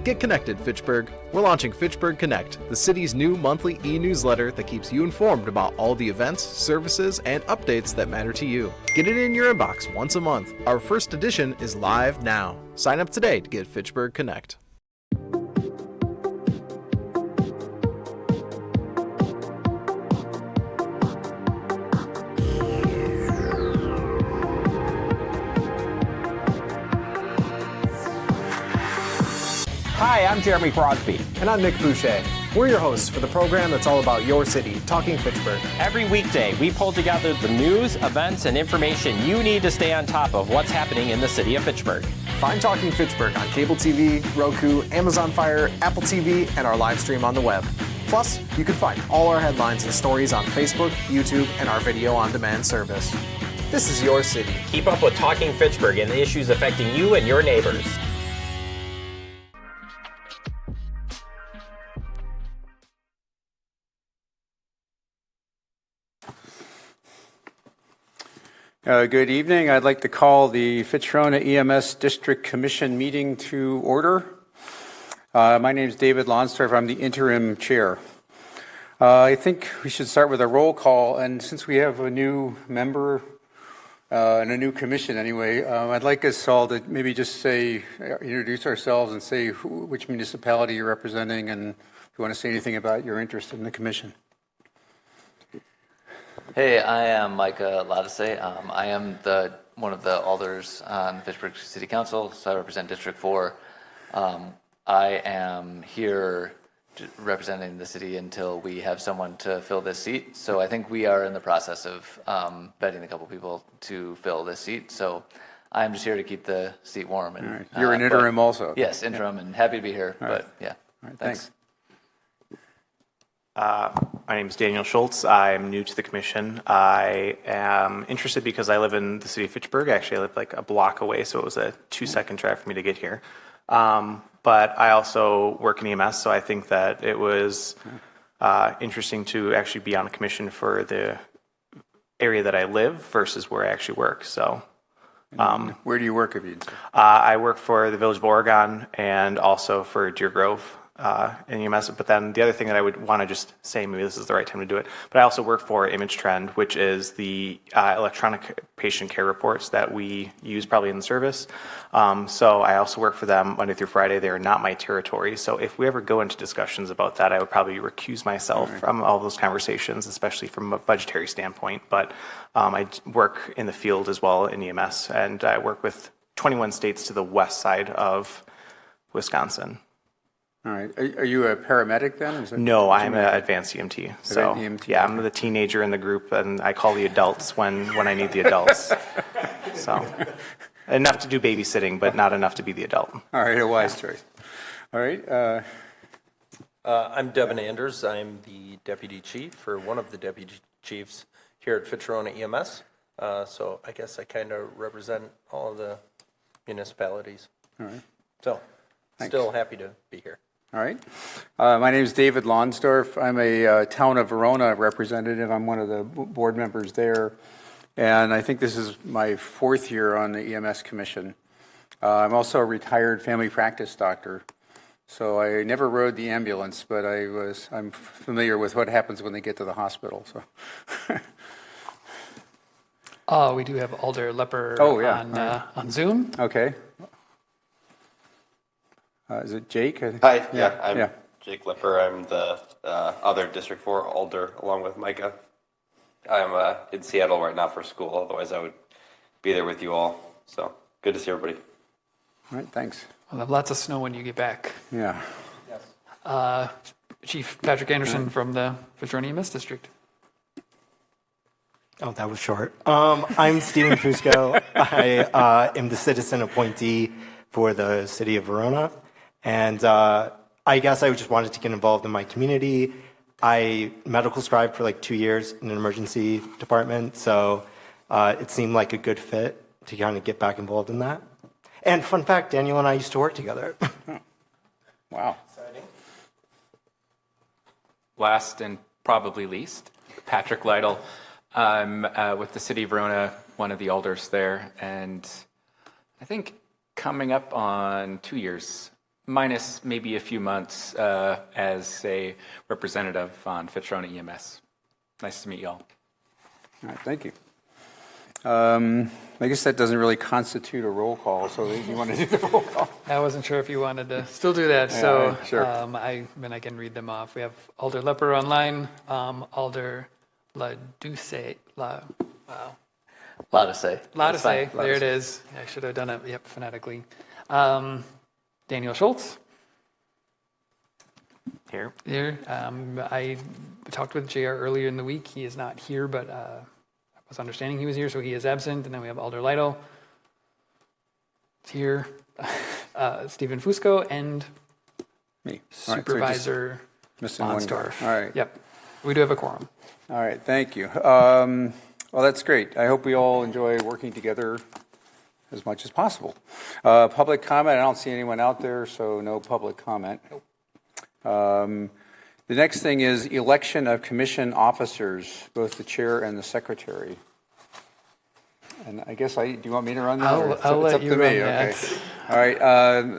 Get connected, Fitchburg. We're launching Fitchburg Connect, the city's new monthly e-newsletter that keeps you informed about all the events, services, and updates that matter to you. Get it in your inbox once a month. Our first edition is live now. Sign up today to get Fitchburg Connect. Hi, I'm Jeremy Crosby. And I'm Nick Boucher. We're your hosts for the program that's all about your city, Talking Fitchburg. Every weekday, we pull together the news, events, and information you need to stay on top of what's happening in the city of Fitchburg. Find Talking Fitchburg on cable TV, Roku, Amazon Fire, Apple TV, and our live stream on the web. Plus, you can find all our headlines and stories on Facebook, YouTube, and our video on demand service. This is your city. Keep up with Talking Fitchburg and the issues affecting you and your neighbors. Good evening. I'd like to call the Fitch-Rona EMS District Commission meeting to order. My name is David Lonsdorf. I'm the interim chair. I think we should start with a roll call, and since we have a new member and a new commission anyway, I'd like us all to maybe just introduce ourselves and say which municipality you're representing, and if you want to say anything about your interest in the commission. Hey, I am Micah Lattice. I am one of the alders on the Fitchburg City Council, so I represent District 4. I am here representing the city until we have someone to fill this seat. So I think we are in the process of vetting a couple people to fill this seat. So I'm just here to keep the seat warm. And, right. You're an interim also. Yes, interim, and happy to be here. All but right. yeah, all right, thanks. My name is Daniel Schultz. I'm new to the commission. I am interested because I live in the city of Fitchburg. Actually, I live like a block away, so it was a 2-second drive for me to get here. But I also work in EMS, so I think that it was interesting to actually be on a commission for the area that I live versus where I actually work. So, where do you work, Avid? I work for the Village of Oregon and also for Deer Grove. In EMS, but then the other thing that I would want to just say, maybe this is the right time to do it, but I also work for Image Trend, which is the electronic patient care reports that we use probably in the service. So I also work for them Monday through Friday. They're not my territory. So if we ever go into discussions about that, I would probably recuse myself from all those conversations, especially from a budgetary standpoint. But I work in the field as well in EMS, and I work with 21 states to the west side of Wisconsin. All right. Are you a paramedic then? No, I'm an advanced EMT. So EMT, yeah, I'm the teenager in the group, and I call the adults when I need the adults. So enough to do babysitting, but not enough to be the adult. All right, a wise choice. All right. I'm Devin Anders. I'm the deputy chief, or one of the deputy chiefs here at Fitch-Rona EMS. So I guess I kind of represent all of the municipalities. All right. So Thanks. Still happy to be here. All right. My name is David Lonsdorf. I'm a town of Verona representative. I'm one of the board members there. And I think this is my 4th year on the EMS commission. I'm also a retired family practice doctor. So I never rode the ambulance, but I'm familiar with what happens when they get to the hospital. So. We do have Alder Lepper on Zoom. Okay. Is it Jake? Hi, I'm Jake Lipper. I'm the other District 4 alder along with Micah. I'm in Seattle right now for school, otherwise I would be there with you all. So good to see everybody. All right, thanks. We'll have lots of snow when you get back. Yeah. Yes. Chief Patrick Anderson from the Fitch-Rona EMS District. Oh, that was short. I'm Stephen Fusco. I am the citizen appointee for the city of Verona. And I guess I just wanted to get involved in my community. I medical scribed for like 2 years in an emergency department, so it seemed like a good fit to kind of get back involved in that. And fun fact, Daniel and I used to work together. Wow. Exciting. Last and probably least, Patrick Lytle. I'm with the city of Verona, one of the alders there, and I think coming up on 2 years minus maybe a few months as a representative on Fitch-Rona EMS. Nice to meet you all. All right, thank you. I guess that doesn't really constitute a roll call, so if you want to do the roll call. I wasn't sure if you wanted to still do that, so sure. I can read them off. We have Alder Lepper online, Alder Laduse, Laduse. there it is. I should have done it, phonetically. Daniel Schultz. Here. I talked with JR earlier in the week. He is not here, but I was understanding he was here, so he is absent. And then we have Alder Lytle. It's here. Stephen Fusco and Me. Supervisor missing one guy. Monsdorf. All right. Yep. We do have a quorum. All right, thank you. Well, that's great. I hope we all enjoy working together as much as possible. Public comment, I don't see anyone out there, so no public comment. The next thing is election of commission officers, both the chair and the secretary. And I guess do you want me to run that? I'll let it's up you to run me. that. Okay. All right.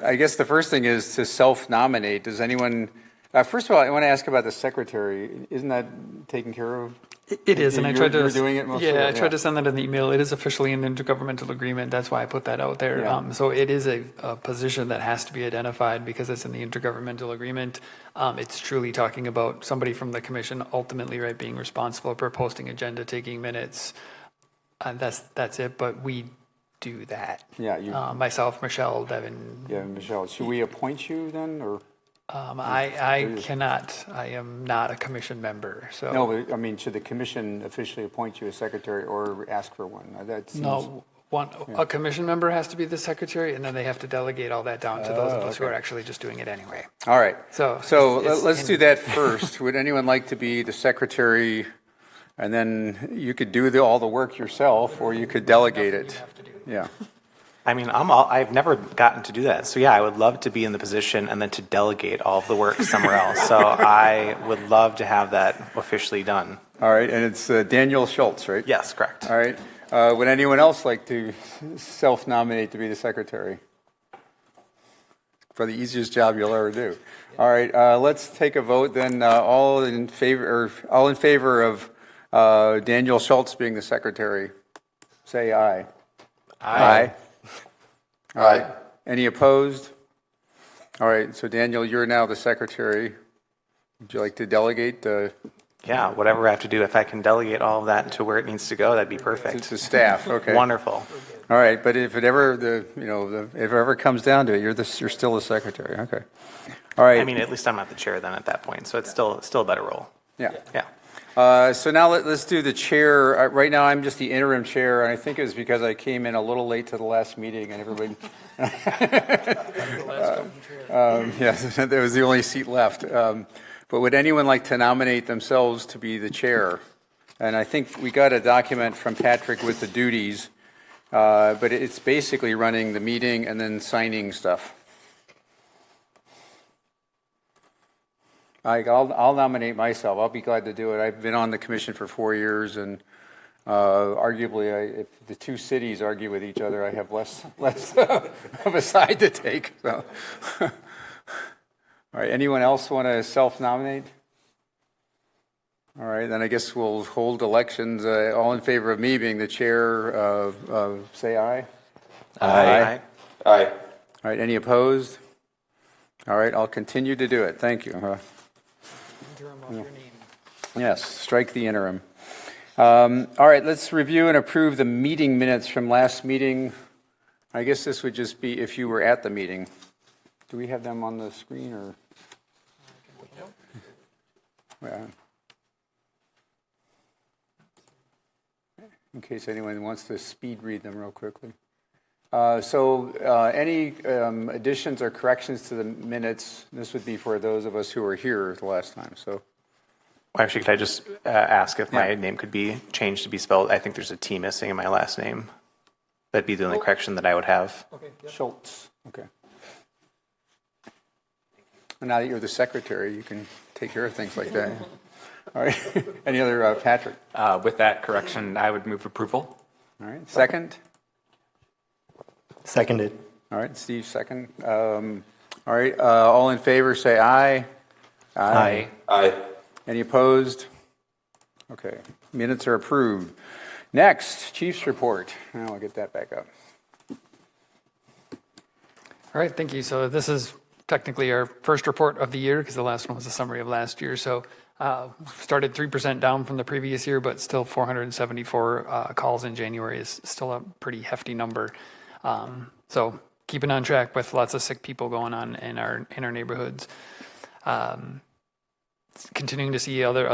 I guess the first thing is to self-nominate. Does anyone? First of all, I want to ask about the secretary. Isn't that taken care of? It is, and I tried to. You're doing it mostly? Yeah, I tried to send that in the email. It is officially an intergovernmental agreement. That's why I put that out there. Yeah. So it is a position that has to be identified because it's in the intergovernmental agreement. It's truly talking about somebody from the commission ultimately, right, being responsible for posting agenda, taking minutes. That's it. But we do that. Yeah. Myself, Michelle, Devin. Yeah, Michelle. Should we appoint you then, or? I cannot. I am not a commission member. So No, but I mean, should the commission officially appoint you a secretary or ask for one? That seems, no. A commission member has to be the secretary, and then they have to delegate all that down to those of us who are actually just doing it anyway. All right. So let's do that first. Would anyone like to be the secretary? And then you could do all the work yourself, or you could delegate it. Yeah. I mean, I've never gotten to do that. So yeah, I would love to be in the position and then to delegate all of the work somewhere else. So I would love to have that officially done. All right, and it's Daniel Schultz, right? Yes, correct. All right. Would anyone else like to self-nominate to be the secretary? For the easiest job you'll ever do. All right, let's take a vote then. All in favor of Daniel Schultz being the secretary, say aye. Aye. All right. Any opposed? All right. So Daniel, you're now the secretary. Would you like to delegate? Yeah, whatever I have to do. If I can delegate all of that to where it needs to go, that'd be perfect. To staff. Okay. Wonderful. All right. But if it ever if it ever comes down to it, you're still the secretary. Okay. All right. I mean, at least I'm not the chair then at that point, so it's still a better role. Yeah. Yeah. So now let's do the chair. Right now I'm just the interim chair, and I think it was because I came in a little late to the last meeting, and everybody. Yes, there was the only seat left. But would anyone like to nominate themselves to be the chair? And I think we got a document from Patrick with the duties, but it's basically running the meeting and then signing stuff. I'll nominate myself. I'll be glad to do it. I've been on the commission for 4 years, and arguably, if the two cities argue with each other, I have less of a side to take. So, all right. Anyone else want to self-nominate? All right. Then I guess we'll hold elections. All in favor of me being the chair, say aye. Aye. Aye. All right. Any opposed? All right. I'll continue to do it. Thank you. Interim of your name. Yes, strike the interim. All right, let's review and approve the meeting minutes from last meeting. I guess this would just be if you were at the meeting. Do we have them on the screen or? Yeah. In case anyone wants to speed read them real quickly. Any additions or corrections to the minutes? This would be for those of us who were here the last time. So, Actually, could I just ask if my name could be changed to be spelled? I think there's a T missing in my last name. That'd be the only correction that I would have. Okay. Yep. Schultz. Okay. And now that you're the secretary, you can take care of things like that. All right. Any other, Patrick? With that correction, I would move approval. All right. Second? Seconded. All right. Steve, second. All All right, all in favor, say aye. Aye. Aye. Any opposed? Okay, minutes are approved. Next, Chief's report. Now I'll get that back up. All right, thank you. So this is technically our first report of the year because the last one was a summary of last year. So started 3% down from the previous year, but still 474 calls in January is still a pretty hefty number. So keeping on track with lots of sick people going on in our neighborhoods. Continuing to see other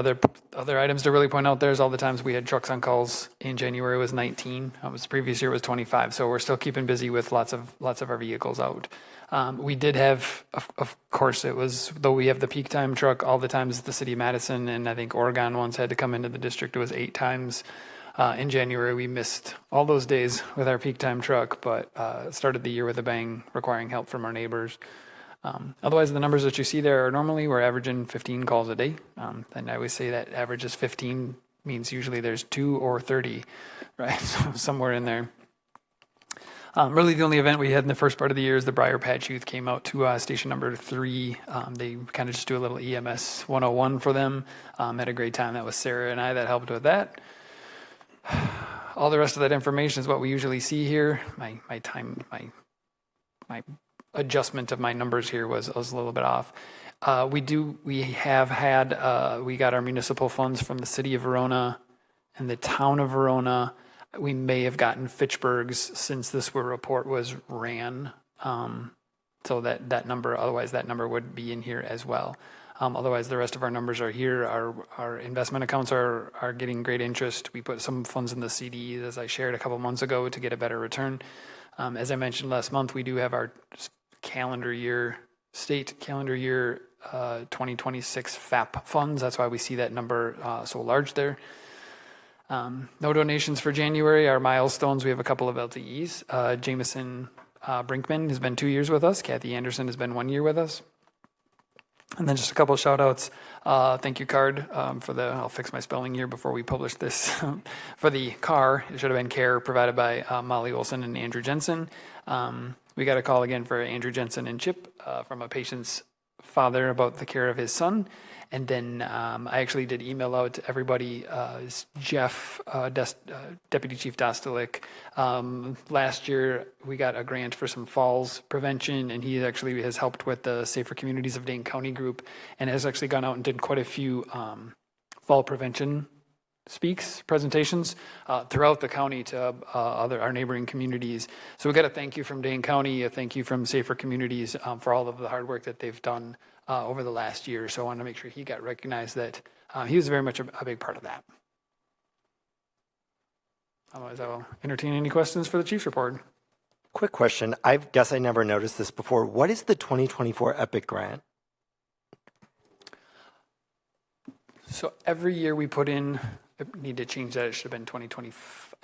items to really point out. There's all the times we had trucks on calls in January was 19. The previous year was 25. So we're still keeping busy with lots of our vehicles out. We did have, of course, it was, though we have the peak time truck, all the times the city of Madison and I think Oregon once had to come into the district. It was 8 times. In January, we missed all those days with our peak time truck, but started the year with a bang, requiring help from our neighbors. Otherwise, the numbers that you see there are normally we're averaging 15 calls a day. And I always say that average is 15 means usually there's 2 or 30, right? So somewhere in there. Really, the only event we had in the first part of the year is the Briar Patch Youth came out to station number 3. They kind of just do a little EMS 101 for them. Had a great time. That was Sarah and I that helped with that. All the rest of that information is what we usually see here. My adjustment of my numbers here was a little bit off. We got our municipal funds from the city of Verona and the town of Verona. We may have gotten Fitchburg's since this report was ran. So that number, otherwise that number would be in here as well. Otherwise, the rest of our numbers are here. Our investment accounts are getting great interest. We put some funds in the CDs, as I shared a couple months ago, to get a better return. As I mentioned last month, we do have our state calendar year 2026 FAP funds. That's why we see that number so large there. No donations for January. Our milestones, we have a couple of LTEs. Jameson Brinkman has been 2 years with us. Kathy Anderson has been 1 year with us. And then just a couple of shout outs. Thank you card for I'll fix my spelling here before we publish this. For the car, it should have been care provided by Molly Olson and Andrew Jensen. We got a call again for Andrew Jensen and Chip from a patient's father about the care of his son. And then I actually did email out to everybody. Jeff, Deputy Chief Dostalik. Last year, we got a grant for some falls prevention, and he actually has helped with the Safer Communities of Dane County group and has actually gone out and did quite a few fall prevention presentations throughout the county to our neighboring communities. So we got a thank you from Dane County, a thank you from Safer Communities for all of the hard work that they've done over the last year. So I wanted to make sure he got recognized that he was very much a big part of that. Otherwise, I'll entertain any questions for the Chief's report. Quick question. I guess I never noticed this before. What is the 2024 EPIC grant? So every year we put in, I need to change that. It should have been 2020,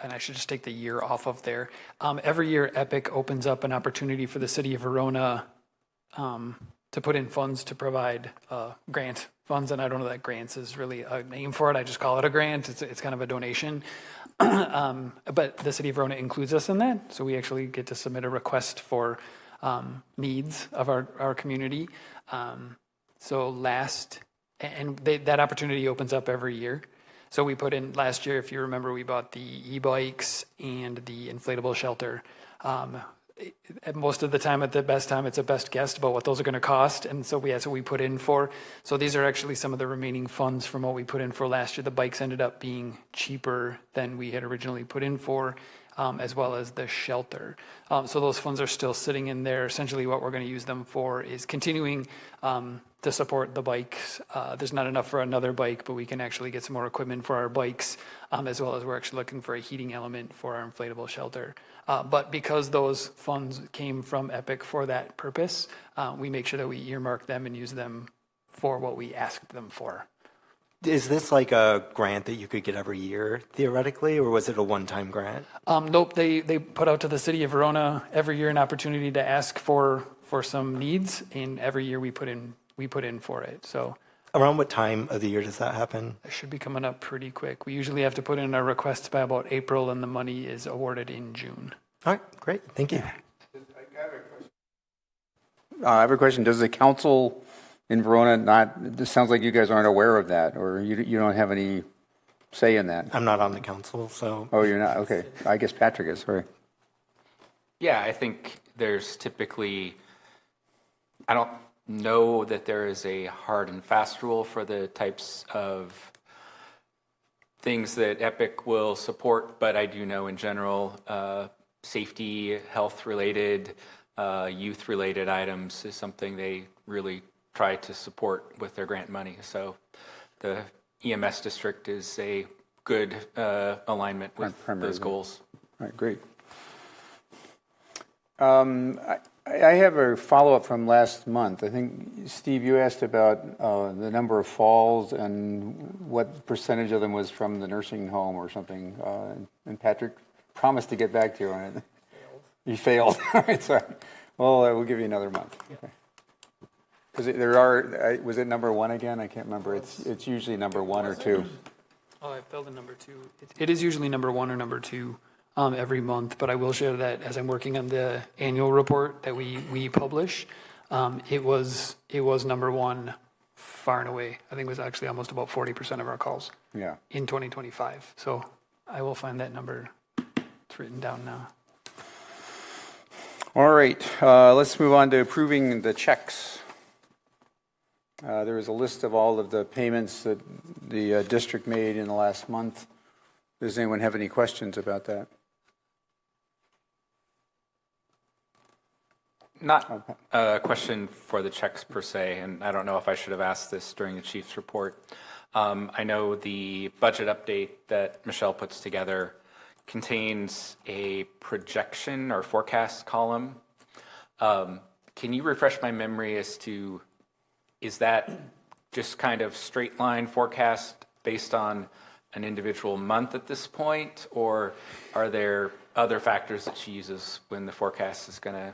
and I should just take the year off of there. Every year EPIC opens up an opportunity for the city of Verona to put in funds to provide grant funds. And I don't know that grants is really a name for it. I just call it a grant. It's kind of a donation. But the city of Verona includes us in that. So we actually get to submit a request for needs of our community. That opportunity opens up every year. So we put in last year, if you remember, we bought the e-bikes and the inflatable shelter. Most of the time, at the best time, it's a best guess about what those are going to cost. And so that's what we put in for. So these are actually some of the remaining funds from what we put in for last year. The bikes ended up being cheaper than we had originally put in for, as well as the shelter. So those funds are still sitting in there. Essentially, what we're going to use them for is continuing to support the bikes. There's not enough for another bike, but we can actually get some more equipment for our bikes, as well as we're actually looking for a heating element for our inflatable shelter. But because those funds came from EPIC for that purpose, we make sure that we earmark them and use them for what we asked them for. Is this like a grant that you could get every year, theoretically, or was it a one-time grant? Nope, they put out to the city of Verona every year an opportunity to ask for some needs, and every year we put in for it. So around what time of the year does that happen? It should be coming up pretty quick. We usually have to put in our requests by about April, and the money is awarded in June. All right, great. Thank you. I have a question. Does the council in Verona not, this sounds like you guys aren't aware of that, or you don't have any say in that? I'm not on the council, so. Oh, you're not? Okay. I guess Patrick is, sorry. Yeah, I think there's typically, I don't know that there is a hard and fast rule for the types of things that EPIC will support, but I do know in general, safety, health-related, youth-related items is something they really try to support with their grant money. So the EMS district is a good alignment with those goals. All right, great. I have a follow-up from last month. I think, Steve, you asked about the number of falls and what percentage of them was from the nursing home or something. And Patrick promised to get back to you on it. You failed. All right, sorry. Well, we'll give you another month. Okay. Because was it number one again? I can't remember. It's usually number one or two. Oh, I failed in number two. It is usually number one or number two every month, but I will share that as I'm working on the annual report that we publish, it was number one far and away. I think it was actually almost about 40% of our calls in 2025. So I will find that number. It's written down now. All right, let's move on to approving the checks. There was a list of all of the payments that the district made in the last month. Does anyone have any questions about that? Not a question for the checks per se, and I don't know if I should have asked this during the chief's report. I know the budget update that Michelle puts together contains a projection or forecast column. Can you refresh my memory as to, is that just kind of straight line forecast based on an individual month at this point, or are there other factors that she uses when the forecast is going to?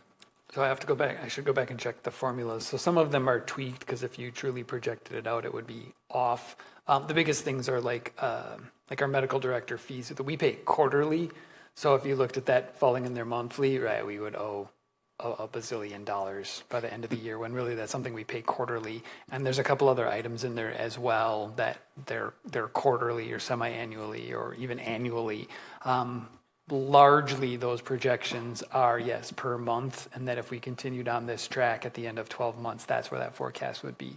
So I have to go back. I should go back and check the formulas. So some of them are tweaked because if you truly projected it out, it would be off. The biggest things are like our medical director fees that we pay quarterly. So if you looked at that falling in their monthly, right, we would owe a bazillion dollars by the end of the year, when really that's something we pay quarterly. And there's a couple other items in there as well that they're quarterly or semi-annually or even annually. Largely those projections are, yes, per month, and that if we continued on this track at the end of 12 months, that's where that forecast would be.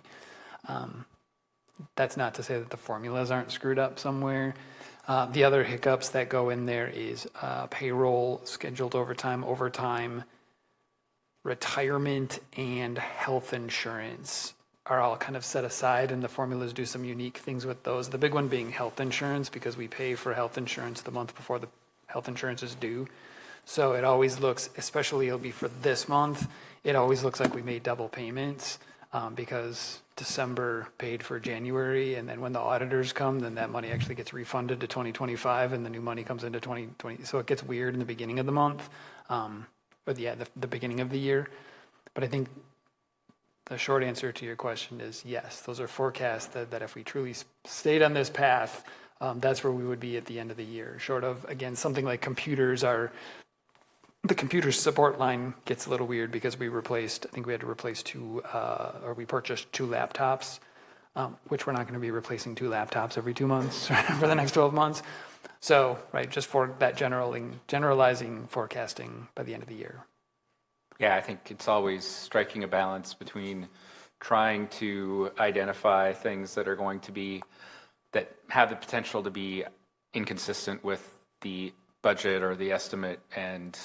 That's not to say that the formulas aren't screwed up somewhere. The other hiccups that go in there is payroll, scheduled overtime, retirement, and health insurance are all kind of set aside, and the formulas do some unique things with those. The big one being health insurance, because we pay for health insurance the month before the health insurance is due. So it always looks, especially it'll be for this month, it always looks like we made double payments because December paid for January, and then when the auditors come, then that money actually gets refunded to 2025 and the new money comes into 2020. So it gets weird in the beginning of the month, the beginning of the year. But I think the short answer to your question is yes, those are forecasts that if we truly stayed on this path, that's where we would be at the end of the year. Short of, again, something like computers the computer support line gets a little weird because we had to replace we purchased two laptops, which we're not going to be replacing two laptops every 2 months for the next 12 months. So, right, just for that generalizing forecasting by the end of the year. Yeah, I think it's always striking a balance between trying to identify things that are going to be, that have the potential to be inconsistent with the budget or the estimate, and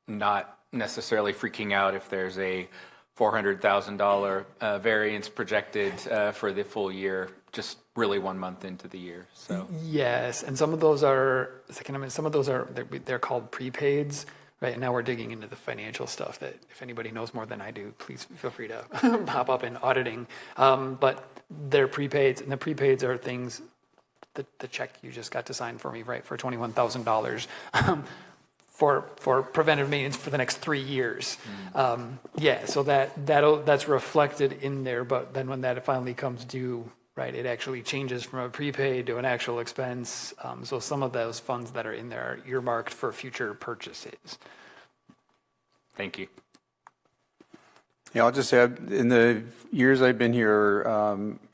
not necessarily freaking out if there's a $400,000 variance projected for the full year, just really 1 month into the year. So yes, and some of those are they're called prepaids. Right, and now we're digging into the financial stuff that if anybody knows more than I do, please feel free to pop up in auditing. But they're prepaids, and the prepaids are things, the check you just got to sign for me, right, for $21,000 for preventive maintenance for the next 3 years. So that's reflected in there, but then when that finally comes due, right, it actually changes from a prepaid to an actual expense. So some of those funds that are in there are earmarked for future purchases. Thank you. Yeah, I'll just add, in the years I've been here,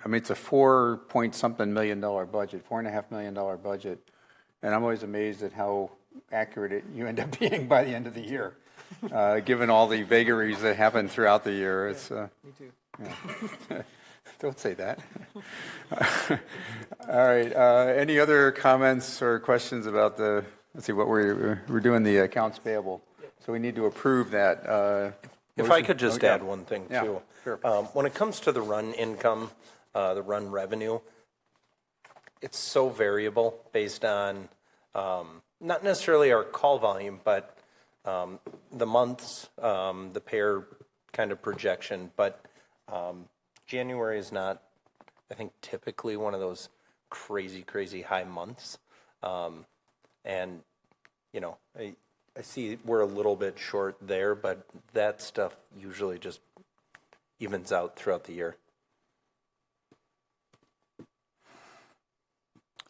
it's a $4-point-something million budget, $4.5 million budget. And I'm always amazed at how accurate you end up being by the end of the year, given all the vagaries that happen throughout the year. It's, Me too. yeah. Don't say that. All right. Any other comments or questions about let's see, what we're doing the accounts payable. So we need to approve that. If I could just add one thing, Yeah, too. sure. When it comes to the run income, the run revenue, it's so variable based on not necessarily our call volume, but the months, the pair kind of projection. But January is not, I think, typically one of those crazy, crazy high months. And, you know, I see we're a little bit short there, but that stuff usually just evens out throughout the year.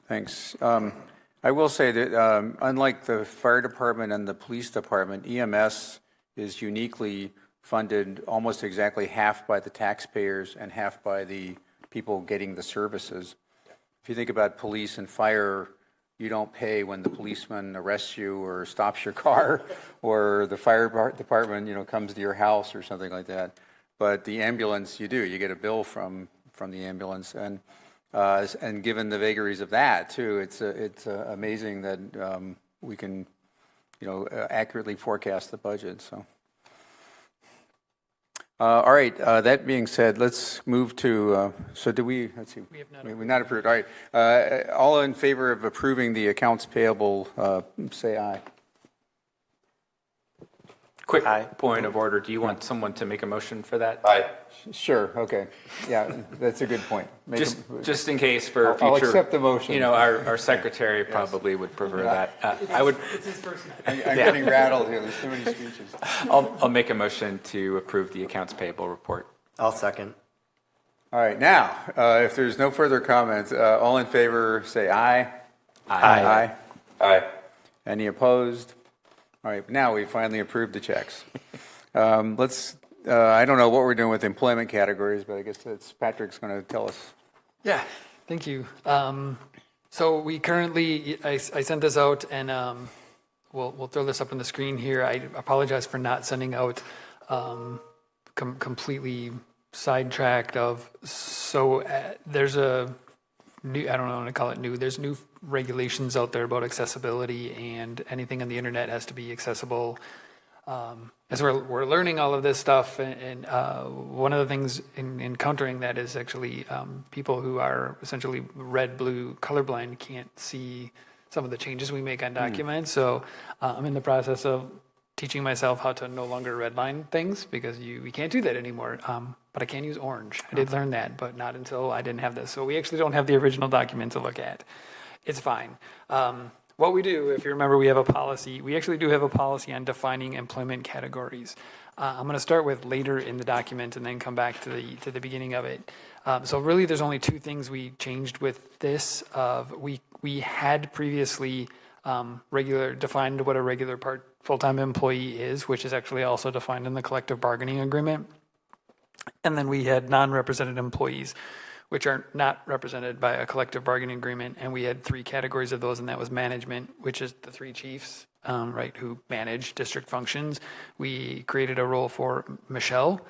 Thanks. I will say that unlike the fire department and the police department, EMS is uniquely funded almost exactly half by the taxpayers and half by the people getting the services. If you think about police and fire, you don't pay when the policeman arrests you or stops your car, or the fire department, comes to your house or something like that. But the ambulance, you do. You get a bill from the ambulance, and given the vagaries of that too, it's amazing that we can, accurately forecast the budget. So. All right. That being said, let's move to. So do we? Let's see. We have not We've not approved. All right. All in favor of approving the accounts payable, say aye. Quick point of order. Do you want someone to make a motion for that? Aye. Sure. Okay. Yeah, that's a good point. Just in case for future. I'll accept the motion. Our secretary probably would prefer that. I would. It's his first. I'm getting rattled here. There's too many speeches. I'll make a motion to approve the accounts payable report. I'll second. All right. Now, if there's no further comments, all in favor, say aye. Aye. Aye. Any opposed? All right. Now we finally approved the checks. Let's. I don't know what we're doing with employment categories, but I guess Patrick's going to tell us. Yeah, thank you. So we currently, I sent this out, and we'll throw this up on the screen here. I apologize for not sending out completely sidetracked of. So there's a new, I don't know how to call it new. There's new regulations out there about accessibility, and anything on the internet has to be accessible. As we're learning all of this stuff, and one of the things in countering that is actually people who are essentially red, blue, colorblind can't see some of the changes we make on documents. So I'm in the process of teaching myself how to no longer redline things, because we can't do that anymore. But I can use orange. I did learn that, but not until I didn't have this. So we actually don't have the original document to look at. It's fine. What we do, if you remember, we have a policy. We actually do have a policy on defining employment categories. I'm going to start with later in the document and then come back to the beginning of it. So really, there's only two things we changed with this. We had previously defined what a regular full-time employee is, which is actually also defined in the collective bargaining agreement. And then we had non-represented employees, which are not represented by a collective bargaining agreement. And we had three categories of those, and that was management, which is the three chiefs, who manage district functions. We created a role for Michelle,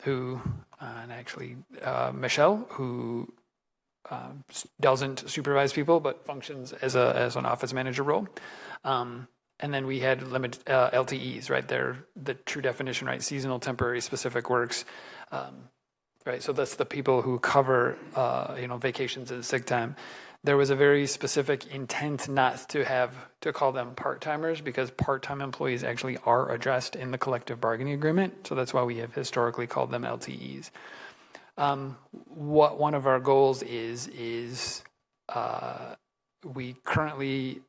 who doesn't supervise people, but functions as an office manager role. And then we had LTEs, right? They're the true definition, right? Seasonal, temporary, specific works. Right, so that's the people who cover, vacations and sick time. There was a very specific intent not to call them part-timers, because part-time employees actually are addressed in the collective bargaining agreement. So that's why we have historically called them LTEs. What one of our goals is we currently,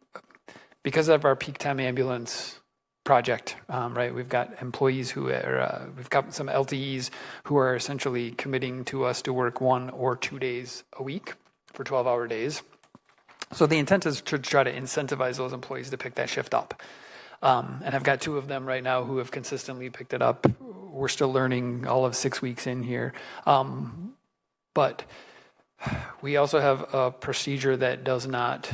because of our peak time ambulance project, right? We've got employees we've got some LTEs who are essentially committing to us to work 1 or 2 days a week for 12-hour days. So the intent is to try to incentivize those employees to pick that shift up. And I've got 2 of them right now who have consistently picked it up. We're still learning all of 6 weeks in here. But we also have a procedure that does not,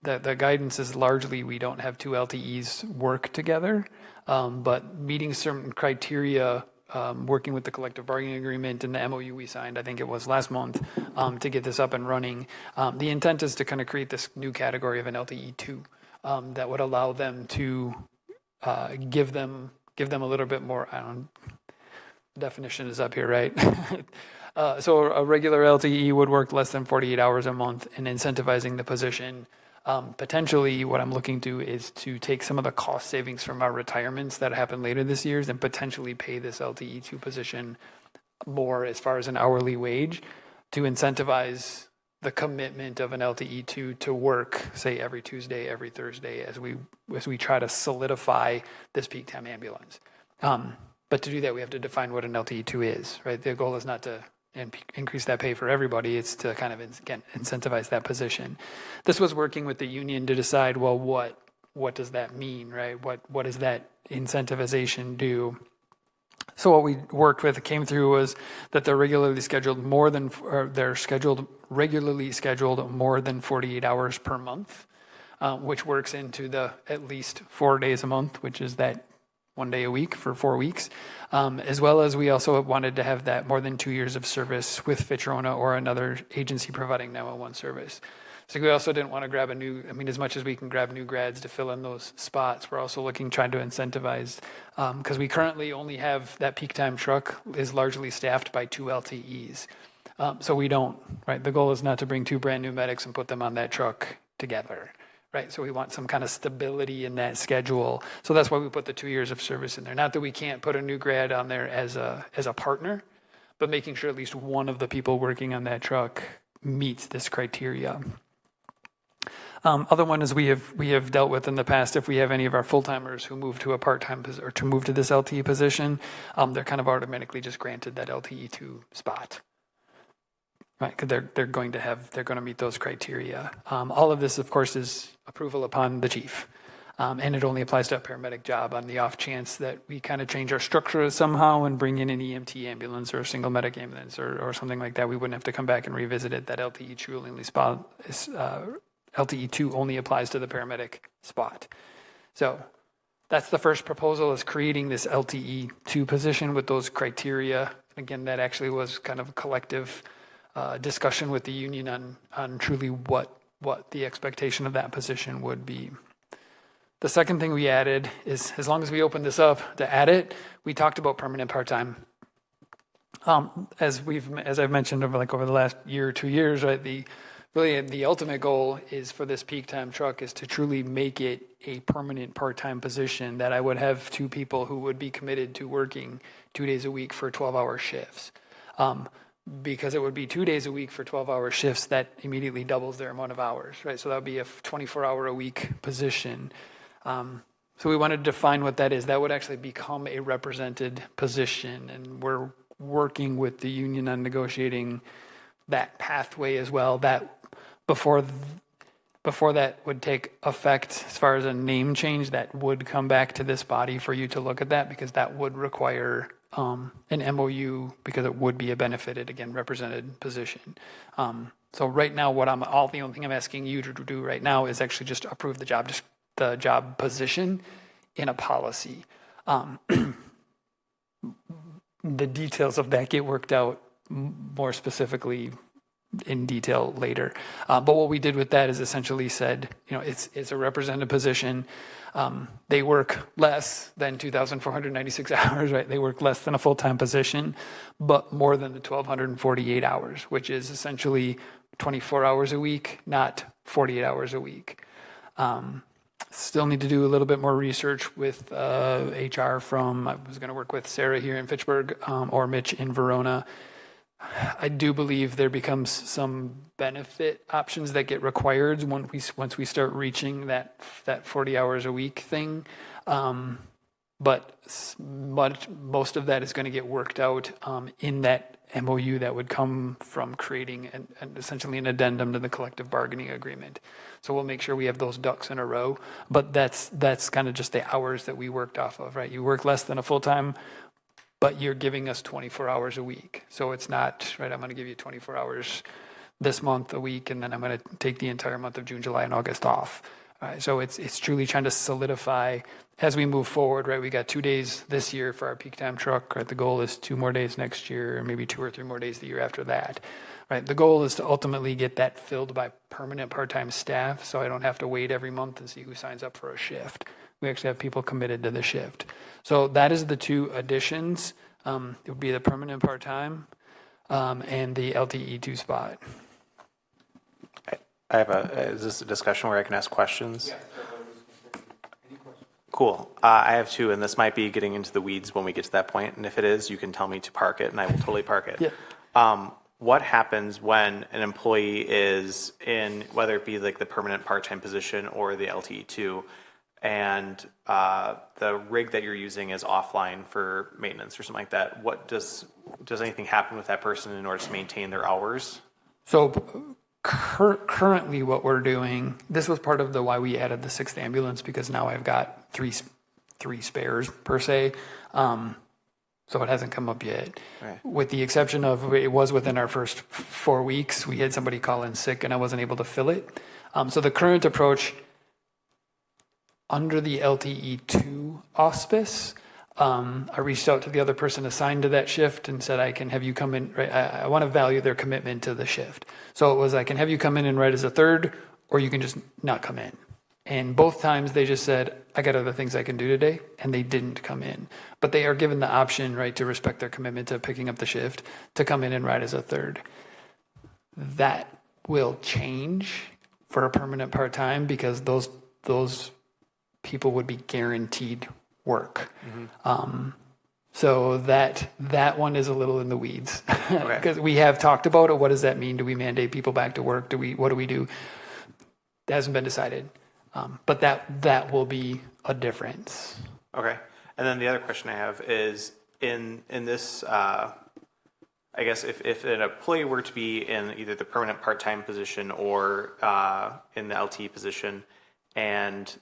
that the guidance is largely we don't have 2 LTEs work together, but meeting certain criteria, working with the collective bargaining agreement and the MOU we signed, I think it was last month, to get this up and running. The intent is to kind of create this new category of an LTE2 that would allow them to give them a little bit more, definition is up here, right? So a regular LTE would work less than 48 hours a month, and incentivizing the position. Potentially what I'm looking to is to take some of the cost savings from our retirements that happen later this year and potentially pay this LTE2 position more as far as an hourly wage to incentivize the commitment of an LTE2 to work, say, every Tuesday, every Thursday, as we try to solidify this peak time ambulance. But to do that, we have to define what an LTE2 is, right? The goal is not to increase that pay for everybody. It's to kind of, again, incentivize that position. This was working with the union to decide, well, what does that mean, right? What does that incentivization do? So what we worked with, came through, was that they're regularly scheduled more than 48 hours per month, which works into the at least 4 days a month, which is that 1 day a week for 4 weeks, as well as we also wanted to have that more than 2 years of service with Fitch-Rona or another agency providing 911 service. So we also didn't want to grab as much as we can grab new grads to fill in those spots, we're also trying to incentivize, because we currently only have that peak time truck is largely staffed by 2 LTEs. So we don't, right? The goal is not to bring 2 brand new medics and put them on that truck together. Right, so we want some kind of stability in that schedule. So that's why we put the 2 years of service in there. Not that we can't put a new grad on there as a partner, but making sure at least one of the people working on that truck meets this criteria. Other one is we have dealt with in the past, if we have any of our full-timers who move to a part-time or to move to this LTE position, they're kind of automatically just granted that LTE2 spot. Right, because they're going to meet those criteria. All of this, of course, is approval upon the chief, and it only applies to a paramedic job. On the off chance that we kind of change our structure somehow and bring in an EMT ambulance or a single medic ambulance or something like that, we wouldn't have to come back and revisit it. That LTE2 only applies to the paramedic spot. So that's the first proposal, is creating this LTE2 position with those criteria. Again, that actually was kind of a collective discussion with the union on truly what the expectation of that position would be. The second thing we added is, as long as we open this up to add it, we talked about permanent part-time. As I've mentioned over the last year or 2 years, right? The ultimate goal is for this peak time truck is to truly make it a permanent part-time position, that I would have 2 people who would be committed to working 2 days a week for 12-hour shifts. Because it would be 2 days a week for 12-hour shifts, that immediately doubles their amount of hours, right? So that would be a 24-hour-a-week position. So we wanted to define what that is. That would actually become a represented position, and we're working with the union on negotiating that pathway as well. That before that would take effect, as far as a name change, that would come back to this body for you to look at that, because that would require an MOU, because it would be a benefited, again, represented position. So right now, the only thing I'm asking you to do right now is actually just approve the job position in a policy. The details of that get worked out more specifically in detail later. But what we did with that is essentially said, it's a represented position. They work less than 2,496 hours, right? They work less than a full-time position, but more than the 1,248 hours, which is essentially 24 hours a week, not 48 hours a week. Still need to do a little bit more research with HR I was going to work with Sarah here in Fitchburg or Mitch in Verona. I do believe there becomes some benefit options that get required once we start reaching that 40 hours a week thing. But most of that is going to get worked out in that MOU that would come from creating essentially an addendum to the collective bargaining agreement. So we'll make sure we have those ducks in a row, but that's kind of just the hours that we worked off of, right? You work less than a full-time, but you're giving us 24 hours a week. So it's not, right, I'm going to give you 24 hours this month a week, and then I'm going to take the entire month of June, July, and August off. So it's truly trying to solidify as we move forward, right? We got 2 days this year for our peak time truck, right? The goal is 2 more days next year, or maybe 2 or 3 more days the year after that, right? The goal is to ultimately get that filled by permanent part-time staff, so I don't have to wait every month to see who signs up for a shift. We actually have people committed to the shift. So that is the 2 additions. It would be the permanent part-time and the LTE2 spot. I have is this a discussion where I can ask questions? Yeah. Cool. I have 2, and this might be getting into the weeds when we get to that point. And if it is, you can tell me to park it, and I will totally park it. Yeah. What happens when an employee is in, whether it be like the permanent part-time position or the LTE2, and the rig that you're using is offline for maintenance or something like that? What does anything happen with that person in order to maintain their hours? So currently what we're doing, this was part of the why we added the 6th ambulance, because now I've got three spares per se. So it hasn't come up yet. Right. With the exception of, it was within our first 4 weeks, we had somebody call in sick and I wasn't able to fill it. So the current approach under the LTE2 auspice, I reached out to the other person assigned to that shift and said, I can have you come in, right? I want to value their commitment to the shift. So it was, I can have you come in and write as a 3rd, or you can just not come in. And both times they just said, I got other things I can do today, and they didn't come in. But they are given the option, right, to respect their commitment to picking up the shift, to come in and write as a 3rd. That will change for a permanent part-time, because those people would be guaranteed work. Mm-hmm. So that one is a little in the weeds, because we have talked about it. What does that mean? Do we mandate people back to work? What do we do? That hasn't been decided, but that will be a difference. Okay. And then the other question I have is in this. I guess if an employee were to be in either the permanent part-time position or in the LT position, and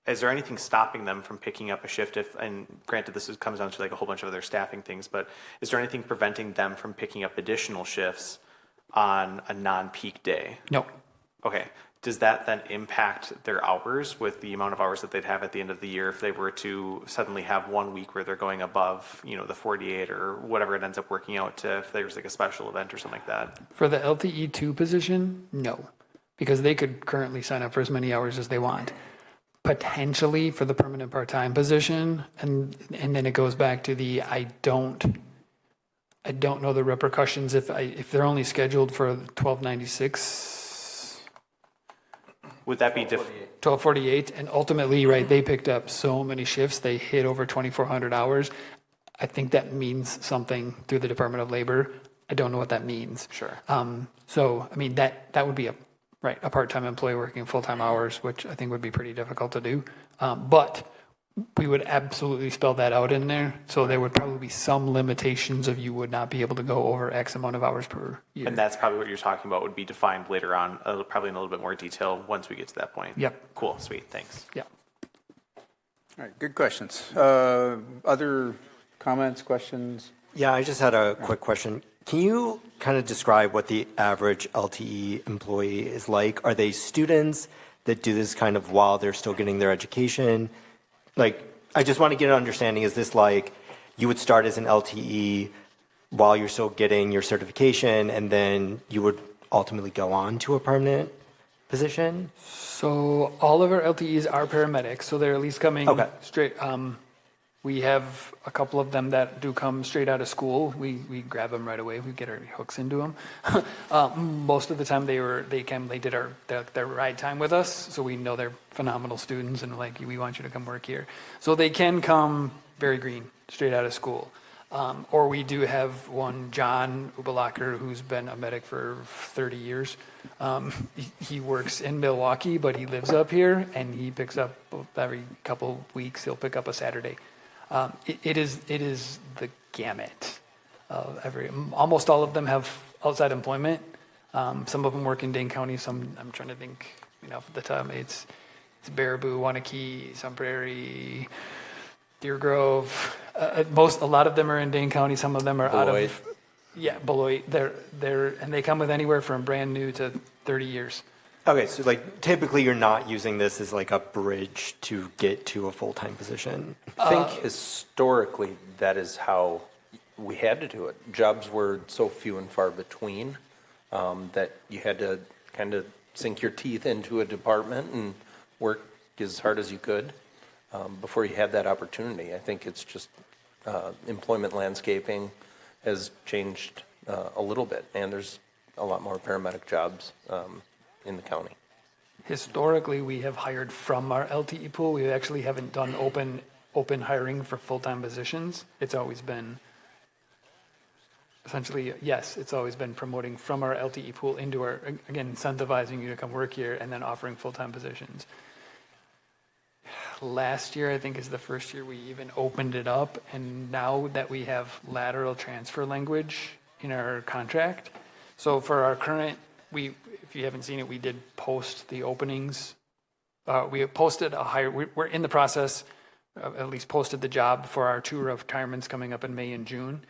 is there anything stopping them from picking up a shift? And granted, this comes down to like a whole bunch of other staffing things, but is there anything preventing them from picking up additional shifts on a non-peak day? No. Okay. Does that then impact their hours with the amount of hours that they'd have at the end of the year if they were to suddenly have 1 week where they're going above, the 48 or whatever it ends up working out to, if there's like a special event or something like that? For the LTE2 position, no, because they could currently sign up for as many hours as they want. Potentially for the permanent part-time position, and then it goes back to the I don't know the repercussions if they're only scheduled for 1296. Would that be 1248, and ultimately, right, they picked up so many shifts, they hit over 2,400 hours. I think that means something through the Department of Labor. I don't know what that means. Sure. So I mean that would be a part-time employee working full-time hours, which I think would be pretty difficult to do. But we would absolutely spell that out in there. So there would probably be some limitations of you would not be able to go over X amount of hours per year. And that's probably what you're talking about would be defined later on, probably in a little bit more detail once we get to that point. Yep. Cool. Sweet. Thanks. Yeah. All right, good questions. Other comments, questions? Yeah, I just had a quick question. Can you kind of describe what the average LTE employee is like? Are they students that do this kind of while they're still getting their education? Like, I just want to get an understanding. Is this like you would start as an LTE while you're still getting your certification, and then you would ultimately go on to a permanent position? So all of our LTEs are paramedics, so they're at least coming straight. We have a couple of them that do come straight out of school. We grab them right away. We get our hooks into them. Most of the time they did their ride time with us, so we know they're phenomenal students and like we want you to come work here. So they can come very green, straight out of school. Or we do have one, John Ubalacher, who's been a medic for 30 years. He works in Milwaukee, but he lives up here, and he picks up every couple weeks. He'll pick up a Saturday. It is the gamut. Almost all of them have outside employment. Some of them work in Dane County. Some, I'm trying to think, off the top, it's Baraboo, Wanakee, Sun Prairie, Deer Grove. A lot of them are in Dane County. Some of them are out of, Beloit. And they come with anywhere from brand new to 30 years. Okay, so like typically you're not using this as like a bridge to get to a full-time position. I think historically that is how we had to do it. Jobs were so few and far between that you had to kind of sink your teeth into a department and work as hard as you could before you had that opportunity. I think it's just employment landscaping has changed a little bit, and there's a lot more paramedic jobs in the county. Historically, we have hired from our LTE pool. We actually haven't done open hiring for full-time positions. It's always been essentially, yes, it's always been promoting from our LTE pool into our, again, incentivizing you to come work here and then offering full-time positions. Last year, I think, is the first year we even opened it up. And now that we have lateral transfer language in our contract, so for our current, if you haven't seen it, we did post the openings. We posted a hire, we're in the process, at least posted the job for our 2 retirements coming up in May and June.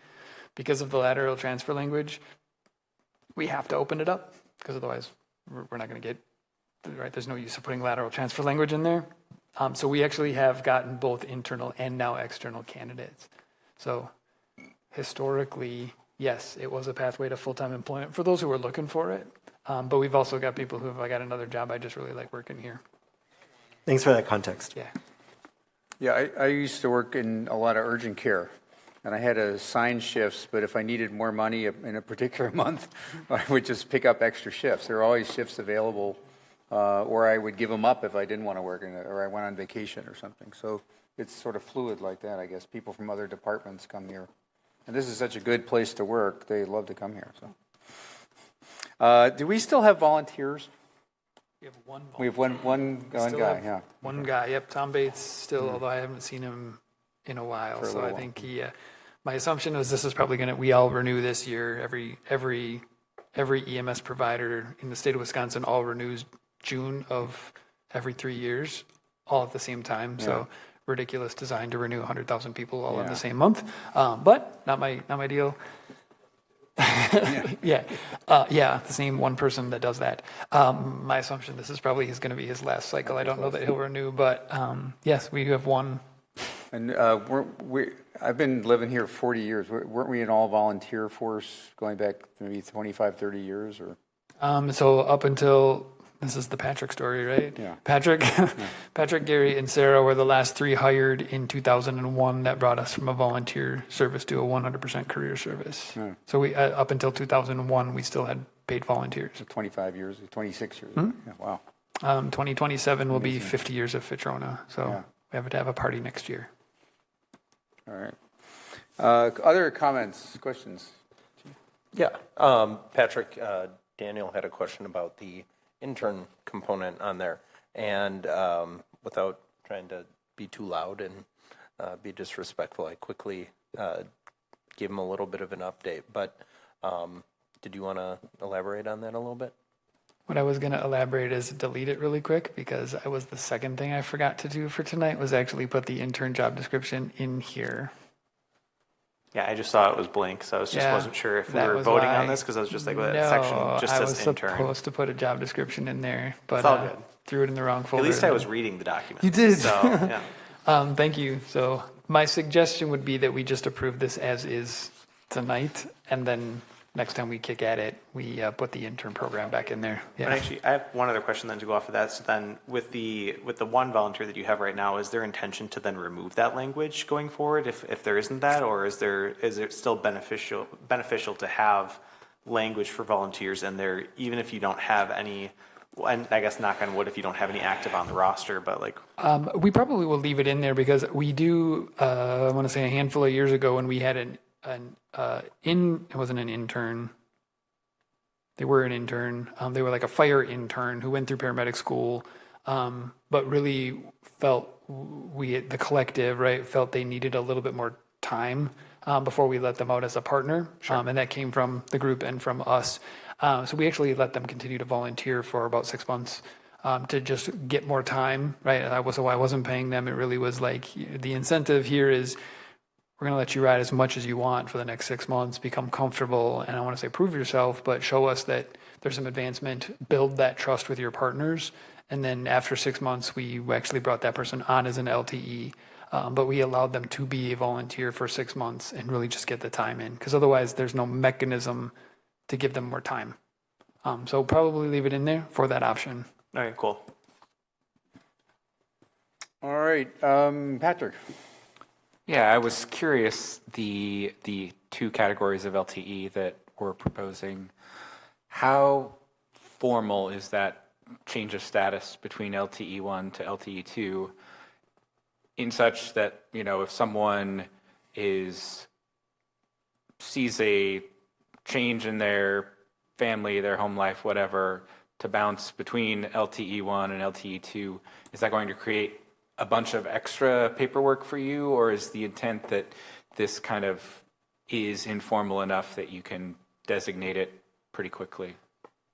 Because of the lateral transfer language, we have to open it up, because otherwise we're not going to get, right, there's no use of putting lateral transfer language in there. So we actually have gotten both internal and now external candidates. So historically, yes, it was a pathway to full-time employment for those who were looking for it. But we've also got people who have, I got another job, I just really like working here. Thanks for that context. Yeah. Yeah, I used to work in a lot of urgent care, and I had to assign shifts, but if I needed more money in a particular month, I would just pick up extra shifts. There were always shifts available, or I would give them up if I didn't want to work, or I went on vacation or something. So it's sort of fluid like that, I guess. People from other departments come here. And this is such a good place to work, they love to come here. So, do we still have volunteers? We have one volunteer. We have one guy, yeah. One guy, yep. Tom Bates still, although I haven't seen him in a while. So I think my assumption was this is probably we all renew this year. Every EMS provider in the state of Wisconsin all renews June of every 3 years, all at the same time. Yeah. So ridiculous design to renew 100,000 people all in the same month. But not my deal. The same one person that does that. My assumption, this is probably going to be his last cycle. I don't know that he'll renew, but yes, we have one. And I've been living here 40 years. Weren't we an all-volunteer force going back maybe 25, 30 years? Or? So up until, this is the Patrick story, right? Yeah. Patrick, Gary, and Sarah were the last 3 hired in 2001 that brought us from a volunteer service to a 100% career service. Yeah. So we up until 2001, we still had paid volunteers. So 25 years, 26 years. Mm-hmm. Yeah, wow. 2027 will be 50 years of Fitch-Rona. So we have to have a party next year. All right. Other comments, questions? Yeah. Patrick, Daniel had a question about the intern component on there. And without trying to be too loud and be disrespectful, I quickly gave him a little bit of an update. But did you want to elaborate on that a little bit? What I was going to elaborate is delete it really quick, because I was the second thing I forgot to do for tonight was actually put the intern job description in here. Yeah, I just saw it was blank, so I wasn't sure if we were voting on this, because I was just like, well, that section just says intern. I was supposed to put a job description in there, but it's all good. Threw it in the wrong folder. At least I was reading the document. You did. So, yeah. Thank you. So my suggestion would be that we just approve this as is tonight, and then next time we kick at it, we put the intern program back in there. Yeah. But actually, I have one other question then to go off of that. So then with the one volunteer that you have right now, is there intention to then remove that language going forward if there isn't that, or is it still beneficial to have language for volunteers in there, even if you don't have any, and I guess knock on wood if you don't have any active on the roster, but like. We probably will leave it in there because we do, I want to say a handful of years ago when we had it wasn't an intern. They were an intern. They were like a fire intern who went through paramedic school, but really felt the collective, right, felt they needed a little bit more time before we let them out as a partner. And that came from the group and from us. So we actually let them continue to volunteer for about 6 months to just get more time, right? So I wasn't paying them. It really was like the incentive here is we're going to let you ride as much as you want for the next 6 months, become comfortable, and I want to say prove yourself, but show us that there's some advancement, build that trust with your partners. And then after 6 months, we actually brought that person on as an LTE, but we allowed them to be a volunteer for 6 months and really just get the time in, because otherwise there's no mechanism to give them more time. So probably leave it in there for that option. All right, cool. All right, Patrick. Yeah, I was curious, the two categories of LTE that we're proposing, how formal is that change of status between LTE 1 to LTE 2 in such that, if someone sees a change in their family, their home life, whatever, to bounce between LTE 1 and LTE 2, is that going to create a bunch of extra paperwork for you, or is the intent that this kind of is informal enough that you can designate it pretty quickly?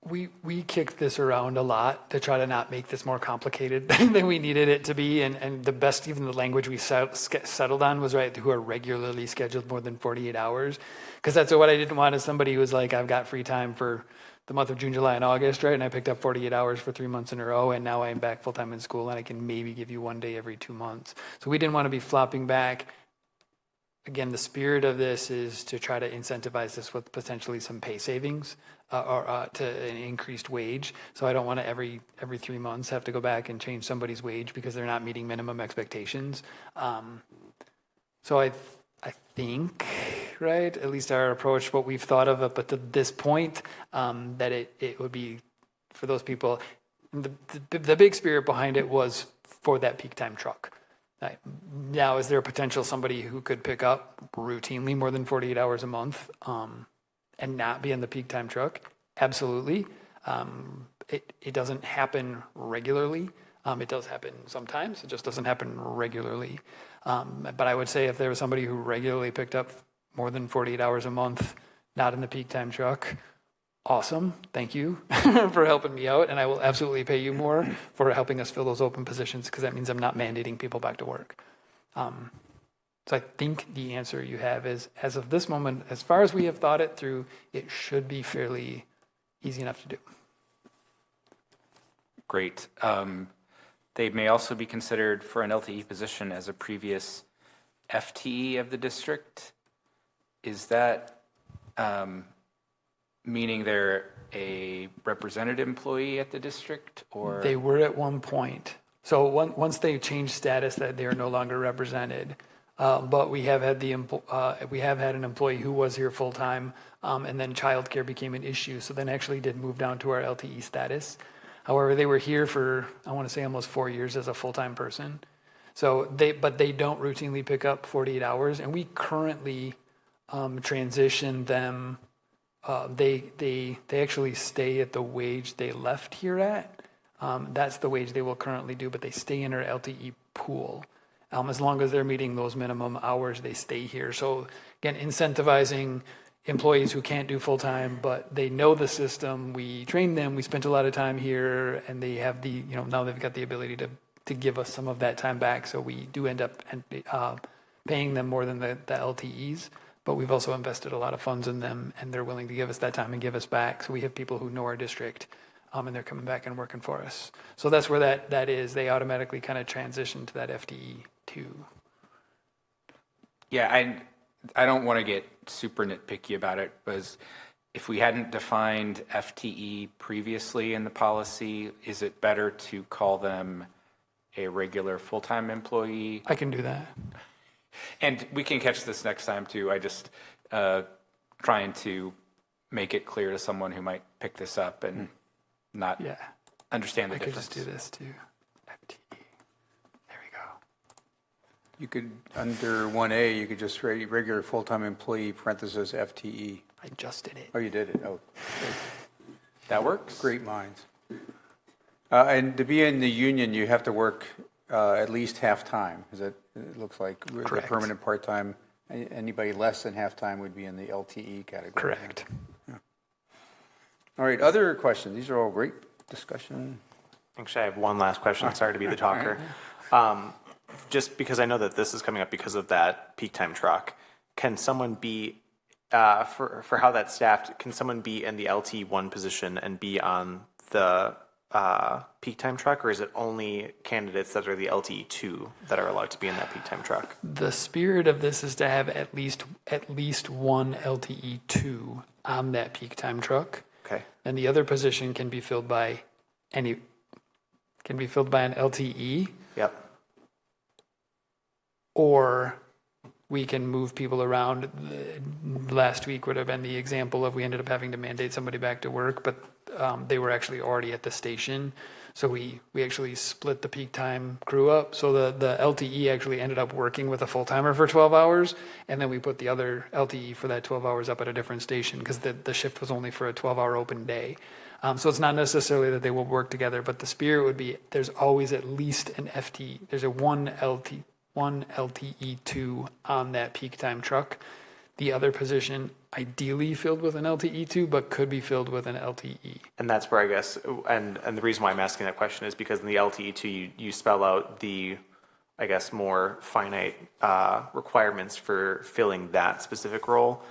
We kicked this around a lot to try to not make this more complicated than we needed it to be, and the best, even the language we settled on was right, who are regularly scheduled more than 48 hours, because that's what I didn't want is somebody who was like, I've got free time for the month of June, July, and August, right? And I picked up 48 hours for 3 months in a row, and now I'm back full-time in school, and I can maybe give you 1 day every 2 months. So we didn't want to be flopping back. Again, the spirit of this is to try to incentivize this with potentially some pay savings or to an increased wage. So I don't want to every 3 months have to go back and change somebody's wage because they're not meeting minimum expectations. So I think, right, at least our approach, what we've thought of up to this point, that it would be for those people. The big spirit behind it was for that peak time truck. Now, is there a potential somebody who could pick up routinely more than 48 hours a month and not be in the peak time truck? Absolutely. It doesn't happen regularly. It does happen sometimes. It just doesn't happen regularly. But I would say if there was somebody who regularly picked up more than 48 hours a month, not in the peak time truck, awesome. Thank you for helping me out. And I will absolutely pay you more for helping us fill those open positions, because that means I'm not mandating people back to work. So I think the answer you have is, as of this moment, as far as we have thought it through, it should be fairly easy enough to do. Great. They may also be considered for an LTE position as a previous FTE of the district. Is that meaning they're a representative employee at the district, or? They were at one point. So once they changed status, that they are no longer represented. But we have had an employee who was here full time, and then childcare became an issue. So then actually did move down to our LTE status. However, they were here for, I want to say, almost 4 years as a full-time person. So they don't routinely pick up 48 hours, and we currently transition them. They actually stay at the wage they left here at. That's the wage they will currently do, but they stay in our LTE pool. As long as they're meeting those minimum hours, they stay here. So again, incentivizing employees who can't do full-time, but they know the system. We train them. We spent a lot of time here, and they have now they've got the ability to give us some of that time back. So we do end up paying them more than the LTEs, but we've also invested a lot of funds in them, and they're willing to give us that time and give us back. So we have people who know our district, and they're coming back and working for us. So that's where that is. They automatically kind of transition to that FTE 2. Yeah, I don't want to get super nitpicky about it, because if we hadn't defined FTE previously in the policy, is it better to call them a regular full-time employee? I can do that. And we can catch this next time too. I just trying to make it clear to someone who might pick this up and not understand the difference. I could just do this too. FTE. There we go. You could, under 1A, you could just write regular full-time employee, parenthesis, FTE. I just did it. Oh, you did it? Oh. That works? Great minds. And to be in the union, you have to work at least half-time. Is that, it looks like, Correct. the permanent part-time Anybody less than half-time would be in the LTE category. Correct. All right, other questions? These are all great discussion. Actually, I have one last question. Sorry to be the talker. Just because I know that this is coming up because of that peak time truck, can someone be, for how that's staffed, can someone be in the LT1 position and be on the peak time truck, or is it only candidates that are the LT2 that are allowed to be in that peak time truck? The spirit of this is to have at least one LTE2 on that peak time truck. Okay. And the other position can be filled by an LTE, Yep. or we can move people around. Last week would have been the example of we ended up having to mandate somebody back to work, but they were actually already at the station. So we actually split the peak time crew up. So the LTE actually ended up working with a full-timer for 12 hours, and then we put the other LTE for that 12 hours up at a different station because the shift was only for a 12-hour open day. So it's not necessarily that they will work together, but the spirit would be there's always at least an FT. There's a one LTE2 on that peak time truck. The other position ideally filled with an LTE2, but could be filled with an LTE. And that's where I guess, and the reason why I'm asking that question is because in the LTE2, you spell out the, I guess, more finite requirements for filling that specific role.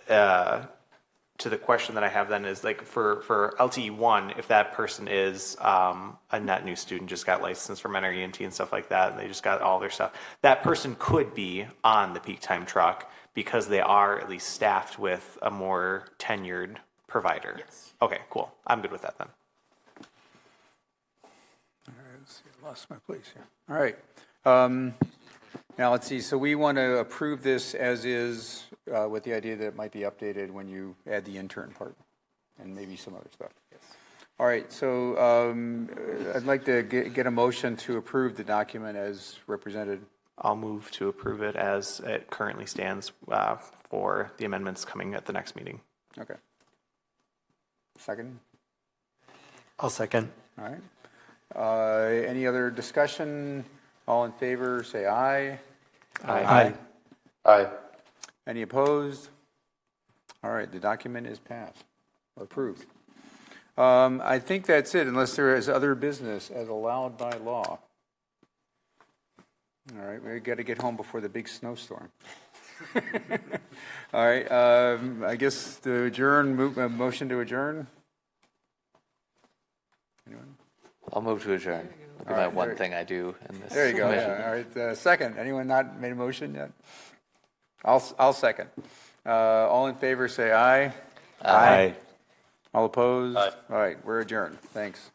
To the question that I have then is like for LTE1, if that person is a net new student, just got licensed from NRE&T and stuff like that, and they just got all their stuff, that person could be on the peak time truck because they are at least staffed with a more tenured provider. Yes. Okay, cool. I'm good with that then. All right, let's see, I lost my place here. All right. Now let's see. So we want to approve this as is with the idea that it might be updated when you add the intern part and maybe some other stuff. Yes. All right. So I'd like to get a motion to approve the document as represented. I'll move to approve it as it currently stands for the amendments coming at the next meeting. Okay. Second? I'll second. All right. Any other discussion? All in favor, say aye. Aye. Aye. Any opposed? All right, the document is passed, approved. I think that's it, unless there is other business as allowed by law. All right, we got to get home before the big snowstorm. All right, I guess to adjourn, motion to adjourn? Anyone? I'll move to adjourn. It'll be my one thing I do in this. There you go. commission. Yeah. All right. Second. Anyone not made a motion yet? I'll second. All in favor, say aye. Aye. All opposed? Aye. All right. We're adjourned. Thanks.